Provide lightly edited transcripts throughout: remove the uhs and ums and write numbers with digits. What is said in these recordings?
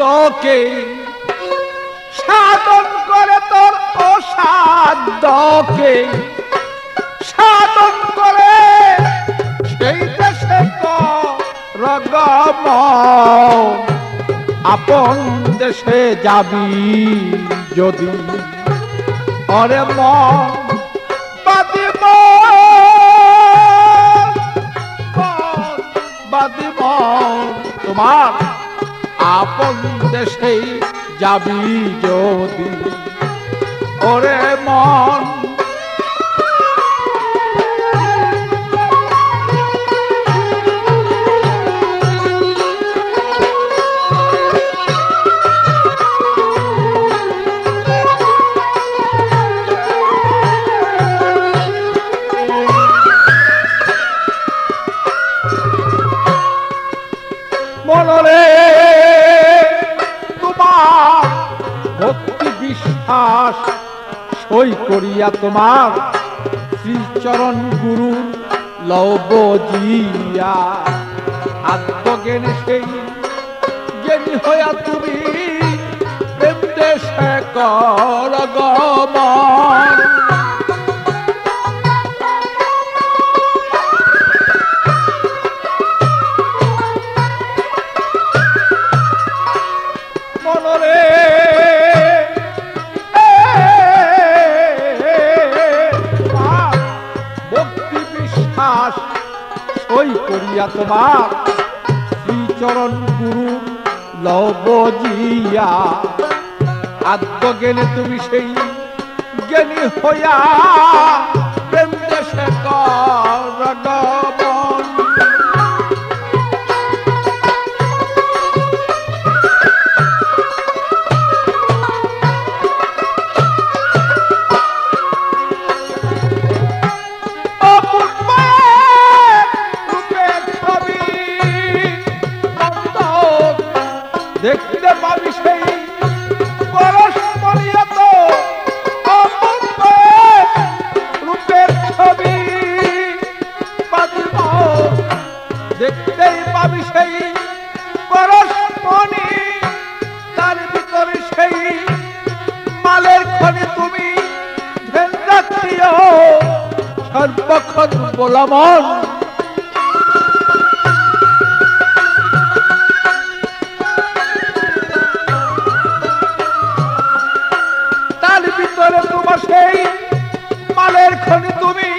সাধ্যকে সাধন করে তোর অসাধ্যকে সাধন করে সেই দেশে রগম আপন দেশে যাবি যদি অরে মন বাদিব বাদিব তোমার আপন দেশে যাবি যদি ওরে মন মনরে তোমার ভক্তি বিশ্বাস সই করিয়া তোমার শ্রীচরণ গুরু লব জিয়া আত্মজ্ঞান সেই জ্ঞানী হইয়া তুমি প্রেম দেশে কর গমন সই করিয়া তোমার শ্রীচরণ গুরু লব জিয়া আত্মজ্ঞানে তুমি সেই জ্ঞানী হইয়া প্রেম দেশে কর গমন দেখতে পাবি সেই পরস্পরিয়ত রূপের ছবি দেখতেই পাবি সেই পরস্পরি তার ভিতরে সেই মালের খনি তুমি ধ্যান রাখিও সর্বক্ষণ বলামন তোমার সেই মালের খনি তুমি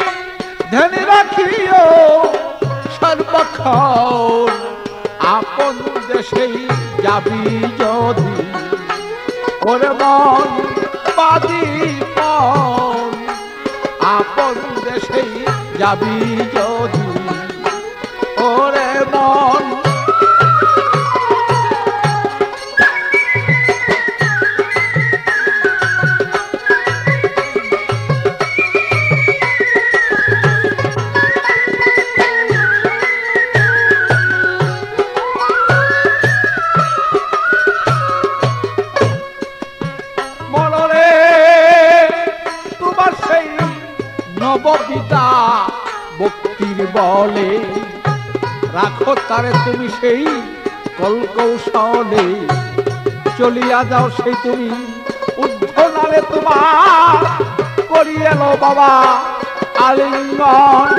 ধ্যানে রাখিও সর্বক্ষণ আপন দেশেই যাবি যদি ওরে মন বাদিপন আপন দেশেই যাবি যদি ওরে মন নববিদা ভক্তির বলে রাখো তারে তুমি সেই কলকৌশলে চলিয়া যাও সেই তুমি উদ্ধনালে তোমার করিয়ে লো বাবা আলিঙ্গন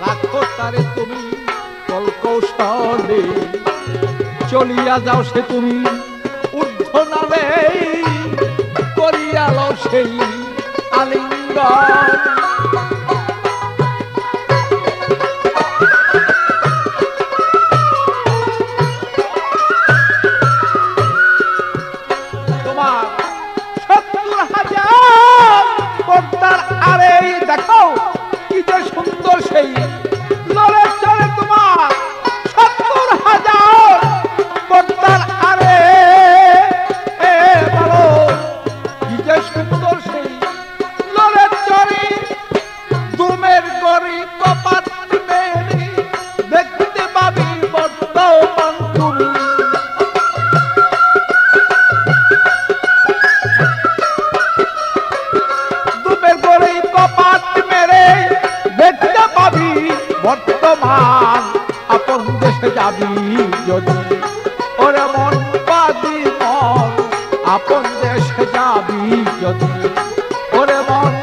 রাখো তারে তুমি কলকৌশলে চলিয়া যাও সে তুমি ঊর্ধ্বনালে করিয়া লও সেই আলিঙ্গন তোমার ৭০,০০০ পর্দার আরে দেখো কি যে সুন্দর সেই লড়ে চলে তোমার ৭০,০০০ পর্দার আরে বলো কি যে সুন্দর সেই লড়ে চলে দেশে যাবি যদি ওরে মন বাদি মন আপন দেশে যাবি যদি ওরে মন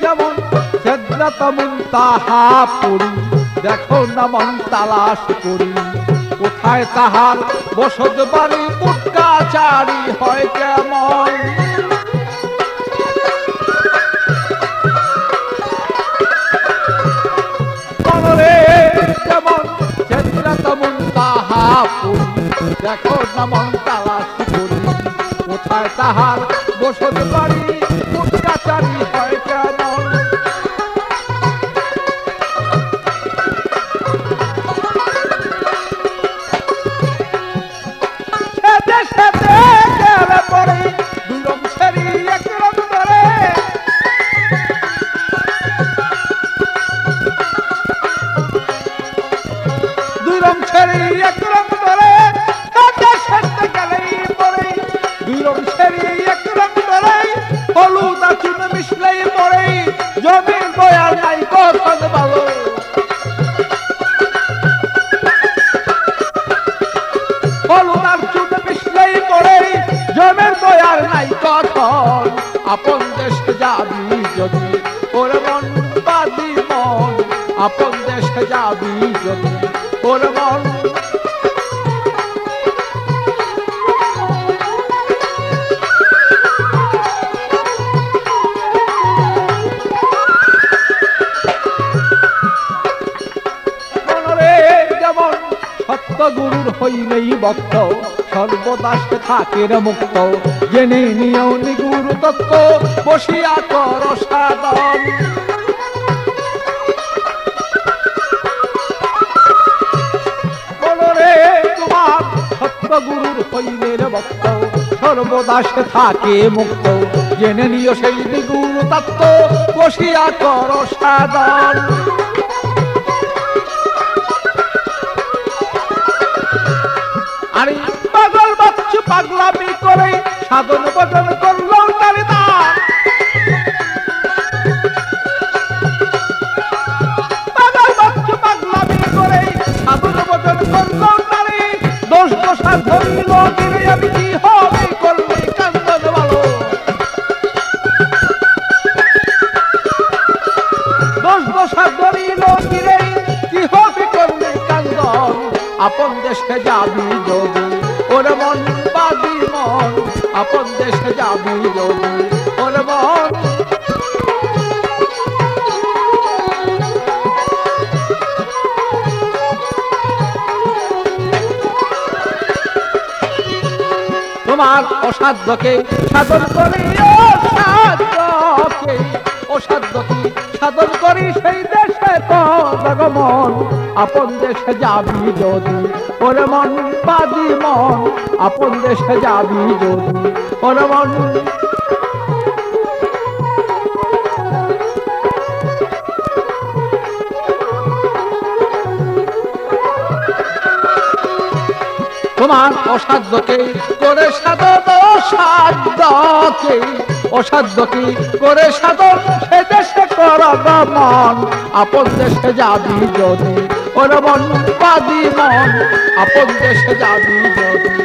যেমন সেদরাত মুনতাহা পড়ি দেখো না মন তালাশ করি কোথায় তাহার বসত বাড়ি উটকাচারি হয় কেমন মনরে যেমন সেদরাত মুনতাহা পড়ি দেখো না মন তালাশ করি কোথায় তাহার বসত বাড়ি উটকাচারি হয় কেমন জমির বয়ার নাই কখন ভালো হলুদার চুন মিশলেই পড়ে জমির বয়ার নাই কখন আপন দেশে যাবি যদি ওরে মন বাদি মন আপন দেশে যাবি যদি ওরে মন গুরুর হইলেই ভক্ত সর্বদা সে থাকে মুক্ত জেনে নিয়েও নিগুর তত্ত্ব বসিয়া কর সাধন বলরে তোমার সত্য গুরুর হইলে ভক্ত সর্বদা সে থাকে মুক্ত জেনে নিও সেই নিগুর তত্ত্ব বসিয়া কর সাধন আরে পাগল বাচ্চু পাগলামি করে সাধন ভজন করলো তারে দান পাগল বাচ্চু পাগলামি করে সাধন ভজন করলো তারে দোষ দোষা ধরিল দিলে আমি কি হবে করলে কান্দন ভালো দোষ দোষা ধরিল দিলে কি হবে করলে কান্দন আপন দেশে যাবি যদি ওরে মন বাদি মন আপন দেশে যাবি যদি ওরে মন তোমার অসাধ্যকে সাধন করি অসাধ্যকে সাধন করি সেই দেশে তো জগমন আপন দেশে যাবি যদি ওরে মন বাদি মন আপন দেশে যাবি যদি ওরে মন তোমার অসাধ্যকে করে সাধন অসাধ্যকে করে সাধন সে দেশে কর মন আপন দেশে যাবি যদি ওরে মন বাদি মন আপন দেশে যাবি যদি